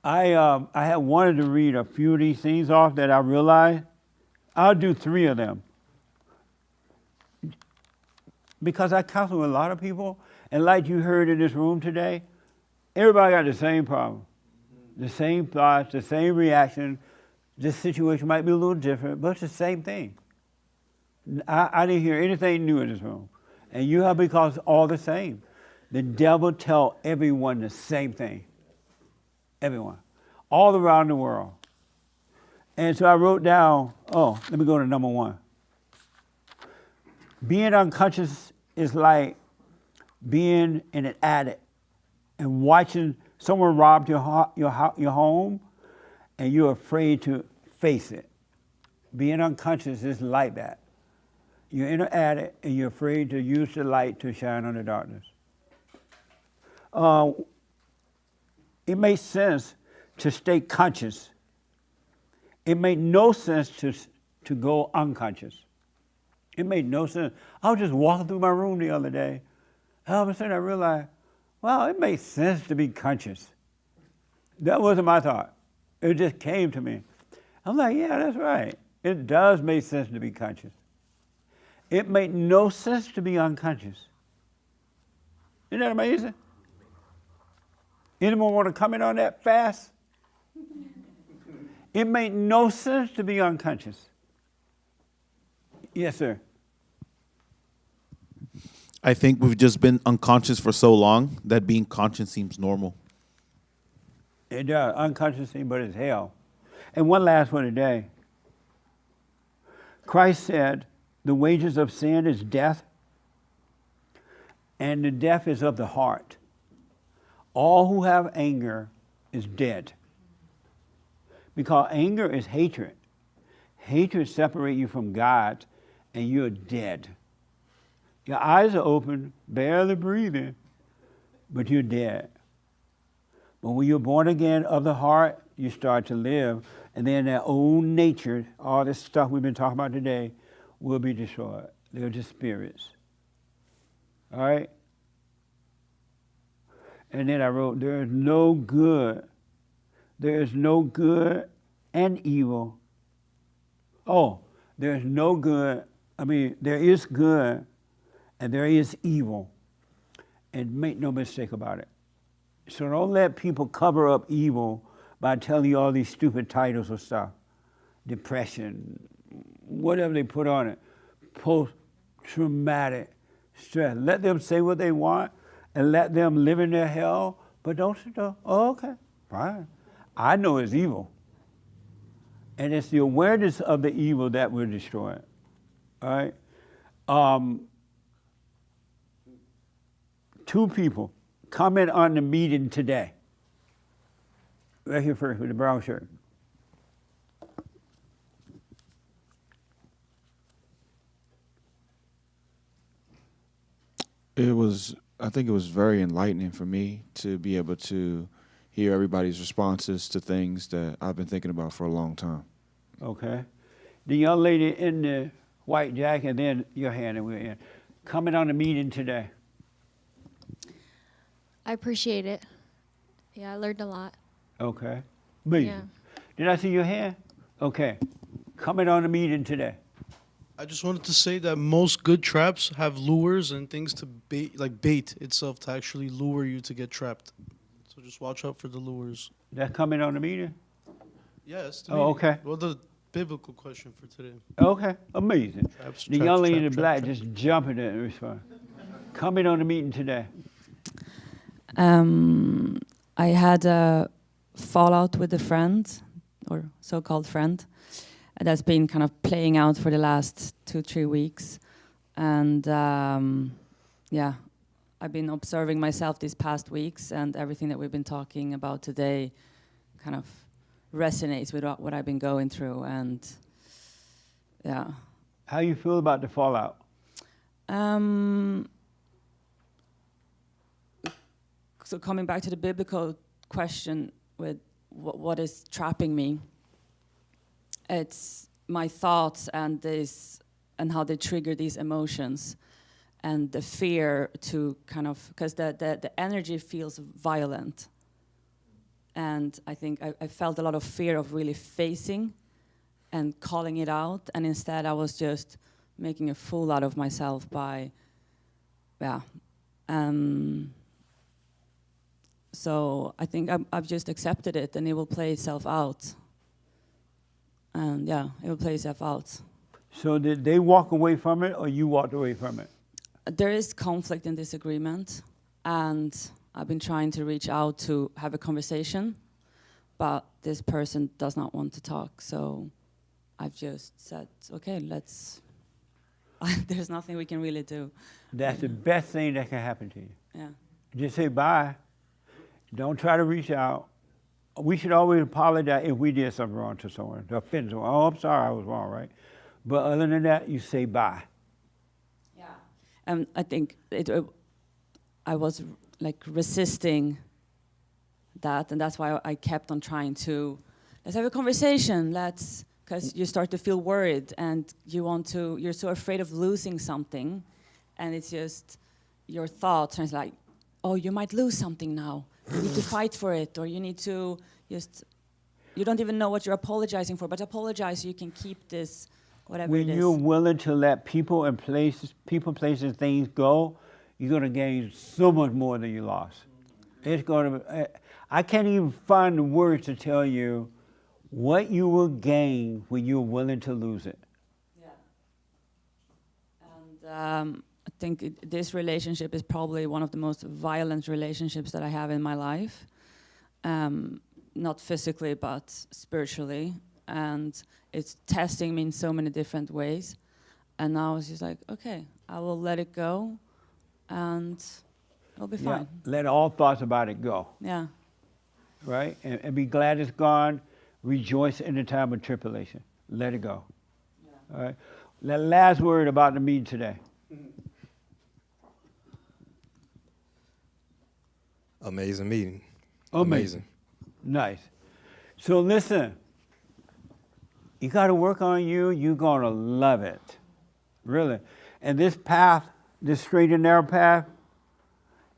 I had wanted to read a few of these things off that I realized. I'll do three of them because I counsel with a lot of people, and like you heard in this room today, everybody got the same problem, the same thoughts, the same reaction. This situation might be a little different, but it's the same thing. I didn't hear anything new in this room, and you have because all the same. The devil tell everyone the same thing. Everyone, all around the world. And so I wrote down, let me go to number one. Being unconscious is like being in an attic and watching someone rob your home and you're afraid to face it. Being unconscious is like that. You're in an attic and you're afraid to use the light to shine on the darkness. It makes sense to stay conscious. It made no sense to go unconscious. It made no sense. I was just walking through my room the other day, and all of a sudden I realized, wow, it makes sense to be conscious. That wasn't my thought. It just came to me. I'm like, yeah, that's right. It does make sense to be conscious. It made no sense to be unconscious. Isn't that amazing? Anyone want to comment on that fast? It made no sense to be unconscious. Yes, sir. I think we've just been unconscious for so long that being conscious seems normal. It does. Unconscious thing, but it's hell. And one last one today. Christ said, the wages of sin is death, and the death is of the heart. All who have anger is dead. Because anger is hatred. Hatred separates you from God, and you're dead. Your eyes are open, barely breathing, but you're dead. But when you're born again of the heart, you start to live, and then that old nature, all this stuff we've been talking about today, will be destroyed. They're just spirits. All right? And then I wrote, there is no good. There is no good and evil. There is no good. There is good and there is evil. And make no mistake about it. So don't let people cover up evil by telling you all these stupid titles or stuff. Depression, whatever they put on it. Post-traumatic stress. Let them say what they want and let them live in their hell, but don't sit there, okay, fine. I know it's evil. And it's the awareness of the evil that will destroy it. All right? Two people comment on the meeting today. Right here first with the brown shirt. I think it was very enlightening for me to be able to hear everybody's responses to things that I've been thinking about for a long time. Okay. The young lady in the white jacket, and then your hand, and we're in. Comment on the meeting today. I appreciate it. Yeah, I learned a lot. Okay. Amazing. Yeah. Did I see your hand? Okay. Comment on the meeting today. I just wanted to say that most good traps have lures and things to bait, like bait itself to actually lure you to get trapped. So just watch out for the lures. That comment on the meeting? Yes. Okay. Well, the biblical question for today. Okay. Amazing. Traps, The traps, young lady trap, in the trap, black trap. just jumping in and respond. Comment on the meeting today. I had a fallout with a friend, or so-called friend, that's been kind of playing out for the last 2-3 weeks. And I've been observing myself these past weeks, and everything that we've been talking about today kind of resonates with what I've been going through. And yeah. How you feel about the fallout? So coming back to the biblical question with what is trapping me, it's my thoughts and how they trigger these emotions, and the fear to kind of, because the energy feels violent, And I think I felt a lot of fear of really facing and calling it out. And instead I was just making a fool out of myself by, so I think I've just accepted it, and it will play itself out. And yeah, it will play itself out. So did they walk away from it, or you walked away from it? There is conflict and disagreement, and I've been trying to reach out to have a conversation, but this person does not want to talk. So I've just said, okay, let's, there's nothing we can really do. That's the best thing that can happen to you. Yeah. Just say bye. Don't try to reach out. We should always apologize if we did something wrong to someone, to offend someone. Oh, I'm sorry, I was wrong, right? But other than that, you say bye. Yeah. I think I was like resisting that, and that's why I kept on trying to, let's have a conversation, because you start to feel worried, and you're so afraid of losing something, and it's just your thoughts, and it's like, oh, you might lose something now. You need to fight for it, or you need to you don't even know what you're apologizing for, but apologize so you can keep this, whatever it When is. you're willing to let people, places, things go, you're going to gain so much more than you lost. It's going to. I can't even find the words to tell you what you will gain when you're willing to lose it. Yeah. And I think this relationship is probably one of the most violent relationships that I have in my life. Not physically, but spiritually. And it's testing me in so many different ways. And now it's just like, okay, I will let it go, and it'll be fine. Let all thoughts about it go. Yeah. Right? And be glad it's gone. Rejoice in the time of tribulation. Let it go. Yeah. All right? The last word about the meeting today. Amazing meeting. Amazing. Nice. So listen, you got to work on you. You're going to love it. Really. And this path, this straight and narrow path,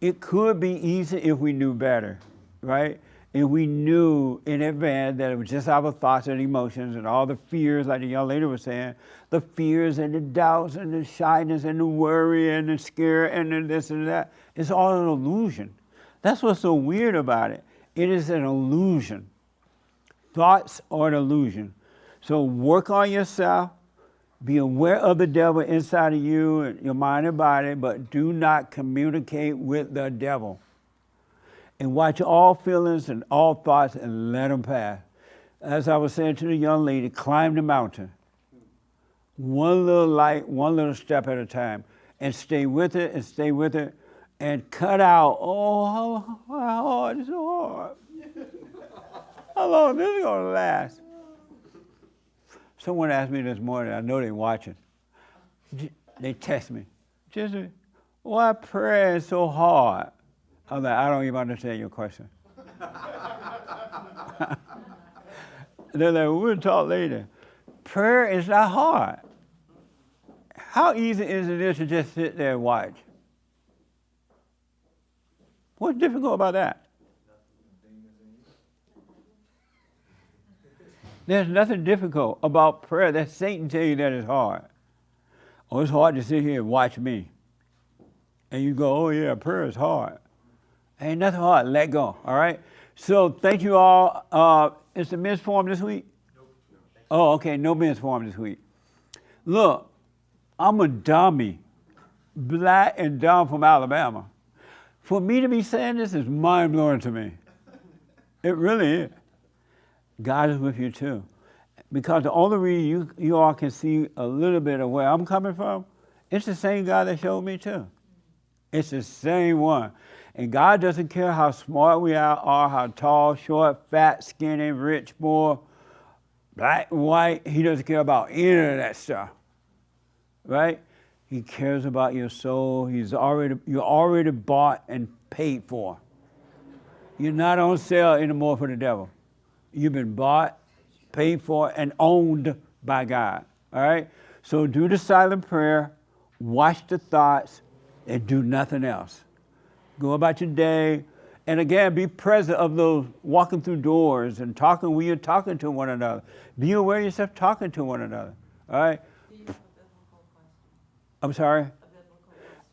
it could be easy if we knew better, right? If we knew in advance that it was just our thoughts and emotions and all the fears, like the young lady was saying, the fears and the doubts and the shyness and the worry and the scare and the this and that. It's all an illusion. That's what's so weird about it. It is an illusion. Thoughts are an illusion. So work on yourself. Be aware of the devil inside of you, and your mind and body, but do not communicate with the devil. And watch all feelings and all thoughts and let them pass. As I was saying to the young lady, climb the mountain. One little light, one little step at a time. And stay with it and stay with it. And cut out, how hard, it's so hard. How long this is going to last? Someone asked me this morning, I know they're watching. They text me. Just, why prayer is so hard? I'm like, I don't even understand your question. They're like, we'll talk later. Prayer is not hard. How easy is it to just sit there and watch? What's difficult about that? There's nothing difficult about prayer. That Satan tell you that it's hard. Oh, it's hard to sit here and watch me. And you go, oh yeah, prayer is hard. Ain't nothing hard. Let go. All right. So thank you all. Is the men's forum this week? Nope. Oh, okay. No men's forum this week. Look, I'm a dummy, black and dumb from Alabama. For me to be saying this is mind blowing to me. It really is. God is with you too. Because the only reason you all can see a little bit of where I'm coming from, it's the same God that showed me too. It's the same one. And God doesn't care how smart we are, how tall, short, fat, skinny, rich, poor, black, white. He doesn't care about any of that stuff. Right? He cares about your soul. You're already bought and paid for. You're not on sale anymore for the devil. You've been bought, paid for, and owned by God. All right? So do the silent prayer, watch the thoughts, and do nothing else. Go about your day And again, be present of those walking through doors and talking when you're talking to one another. Be aware of yourself talking to one another. All right? I'm sorry?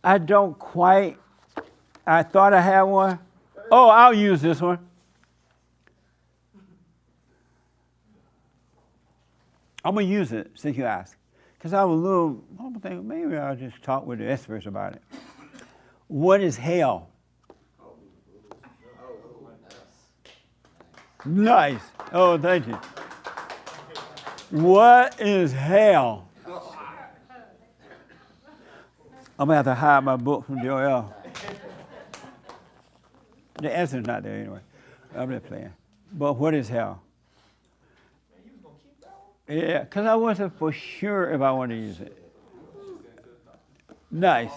I don't quite. I thought I had one. Oh, I'll use this one. I'm going to use it since you asked. Because I'm thinking, maybe I'll just talk with the experts about it. What is hell? Nice. Oh, thank you. What is hell? I'm going to have to hide my book from Joel. The answer's not there anyway. I'm just playing. But what is hell? Yeah, because I wasn't for sure if I wanted to use it. Nice.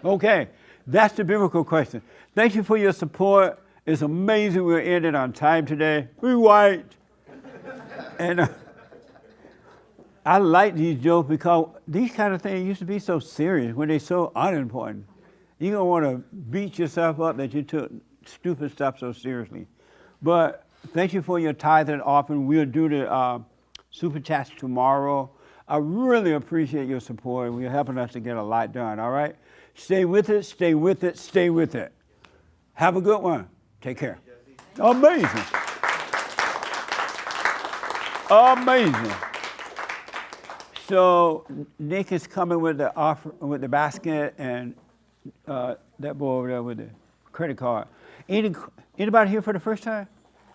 Okay, that's the biblical question. Thank you for your support. It's amazing we're ending on time today. We white. And I like these jokes because these kind of things used to be so serious when they're so unimportant. You don't want to beat yourself up that you took stupid stuff so seriously. But thank you for your tithe and offering. We'll do the super chats tomorrow. I really appreciate your support. You're helping us to get a lot done, all right? Stay with it, stay with it, stay with it. Have a good one. Take care. Amazing. Amazing. So Nick is coming with the offer, with the basket, and that boy over there with the credit card. Anybody here for the first time?